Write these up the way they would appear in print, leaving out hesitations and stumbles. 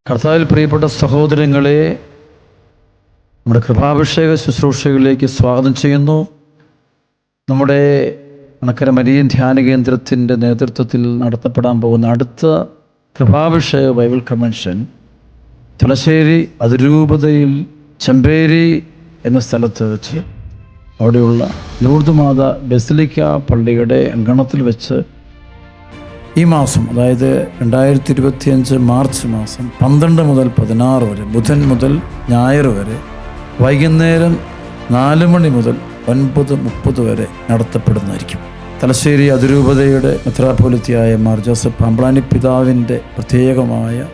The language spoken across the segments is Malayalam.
കർത്താവിൽ പ്രിയപ്പെട്ട സഹോദരങ്ങളെ, നമ്മുടെ കൃപാഭിഷേക ശുശ്രൂഷകളിലേക്ക് സ്വാഗതം ചെയ്യുന്നു. നമ്മുടെ അണക്കര മരിയൻ ധ്യാന കേന്ദ്രത്തിൻ്റെ നേതൃത്വത്തിൽ നടത്തപ്പെടാൻ പോകുന്ന അടുത്ത കൃപാഭിഷേക ബൈബിൾ കൺവെൻഷൻ തലശ്ശേരി അതിരൂപതയിൽ ചെമ്പേരി എന്ന സ്ഥലത്ത് വെച്ച് അവിടെയുള്ള ലൂർദ് മാതാ ബസിലിക്ക പള്ളിയുടെ അങ്കണത്തിൽ വെച്ച് ഈ മാസം, അതായത് 2025 മാർച്ച് മാസം 12 മുതൽ 16 വരെ, ബുധൻ മുതൽ ഞായർ വരെ വൈകുന്നേരം 4 മണി മുതൽ 9:30 വരെ നടത്തപ്പെടുന്നതായിരിക്കും. തലശ്ശേരി അതിരൂപതയുടെ മെത്രാപ്പോലിത്തയായ മാർ ജോസഫ് പാമ്പ്ളാനി പിതാവിൻ്റെ പ്രത്യേകമായ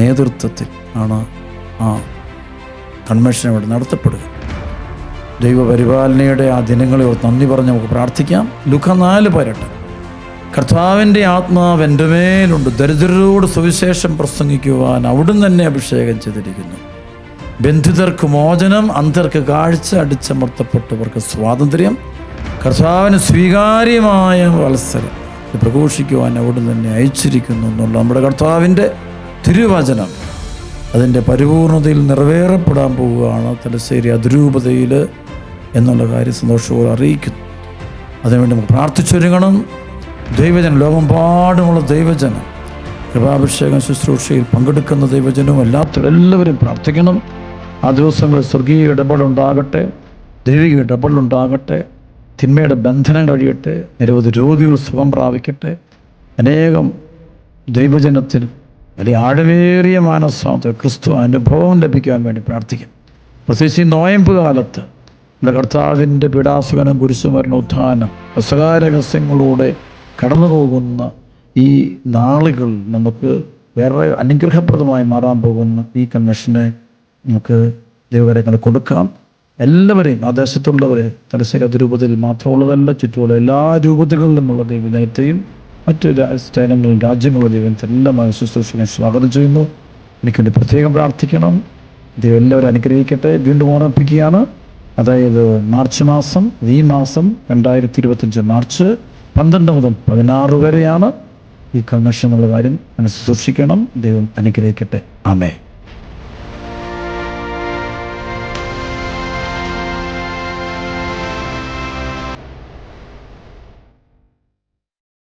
നേതൃത്വത്തിൽ ആണ് ആ കൺവെൻഷൻ ഇവിടെ നടത്തപ്പെടുക. ദൈവപരിപാലനയുടെ ആ ദിനങ്ങളിൽ നന്ദി പറഞ്ഞ് നമുക്ക് പ്രാർത്ഥിക്കാം. ലൂക്ക 4:18 കർത്താവിൻ്റെ ആത്മാവ് എൻ്റെ മേലുണ്ട്, ദരിദ്രരോട് സുവിശേഷം പ്രസംഗിക്കുവാൻ അവിടുന്ന് തന്നെ അഭിഷേകം ചെയ്തിരിക്കുന്നു. ബന്ധിതർക്ക് മോചനം, അന്ധർക്ക് കാഴ്ച, അടിച്ചമർത്തപ്പെട്ടവർക്ക് സ്വാതന്ത്ര്യം, കർത്താവിന് സ്വീകാര്യമായ വത്സരം പ്രഘോഷിക്കുവാൻ അവിടുന്ന് തന്നെ അയച്ചിരിക്കുന്നു എന്നുള്ള നമ്മുടെ കർത്താവിൻ്റെ തിരുവചനം അതിൻ്റെ പരിപൂർണതയിൽ നിറവേറപ്പെടാൻ പോവുകയാണ് തലശ്ശേരി അതിരൂപതയിൽ എന്നുള്ള കാര്യം സന്തോഷപൂർവ്വം അറിയിക്കുന്നു. അതിനുവേണ്ടി നമുക്ക് പ്രാർത്ഥിച്ചൊരുങ്ങണം. ദൈവജനം, ലോകമെമ്പാടുമുള്ള ദൈവജനം, കൃപാഭിഷേകം ശുശ്രൂഷയിൽ പങ്കെടുക്കുന്ന ദൈവജനവും എല്ലാവരും പ്രാർത്ഥിക്കണം. ആ ദിവസങ്ങളിൽ സ്വർഗീയ ഇടപെടുണ്ടാകട്ടെ, ദൈവിക ഇടപെടുണ്ടാകട്ടെ, തിന്മയുടെ ബന്ധനം കഴിയട്ടെ, നിരവധി രോഗികൾ സുഖം പ്രാപിക്കട്ടെ, അനേകം ദൈവജനത്തിൽ വലിയ ആഴമേറിയ മാനസാന്തര ക്രിസ്തു അനുഭവം ലഭിക്കാൻ വേണ്ടി പ്രാർത്ഥിക്കാം. പ്രത്യേകിച്ച് ഈ നോയമ്പ് കാലത്ത് നമ്മുടെ കർത്താവിൻ്റെ പീഡാസകനം, കുരിശുമരണ, ഉത്ഥാനം, രഹസ്യങ്ങളിലൂടെ കടന്നു പോകുന്ന ഈ നാളുകൾ നമുക്ക് വേറെ അനുഗ്രഹപ്രദമായി മാറാൻ പോകുന്ന ഈ കൺവെൻഷനെ നമുക്ക് ദൈവകരങ്ങൾ കൊടുക്കാം. എല്ലാവരെയും, ആ ദേശത്തുള്ളവരെ, തലശ്ശേരി അതിരൂപതയിൽ മാത്രമുള്ളതല്ല, ചുറ്റുമുള്ള എല്ലാ രൂപതകളിൽ നിന്നുള്ള ദൈവനയത്തെയും മറ്റു സ്ഥലങ്ങളിലും രാജ്യങ്ങളുടെ ദൈവത്തെ എല്ലാമായി ശുശ്രൂഷിക്കാൻ സ്വാഗതം ചെയ്യുന്നു. എനിക്കുവേണ്ടി പ്രത്യേകം പ്രാർത്ഥിക്കണം. ദൈവം എല്ലാവരും അനുഗ്രഹിക്കട്ടെ. വീണ്ടും ഓർമ്മിപ്പിക്കുകയാണ്, അതായത് മാർച്ച് മാസം, ഈ മാസം 2025 മാർച്ച് 12 മുതൽ 16 വരെയാണ് ഈ കൺവെൻഷൻ എന്നുള്ള കാര്യം മനസ്സിൽ സൂക്ഷിക്കണം. ദൈവം അനുഗ്രഹിക്കട്ടെ. ആമേൻ.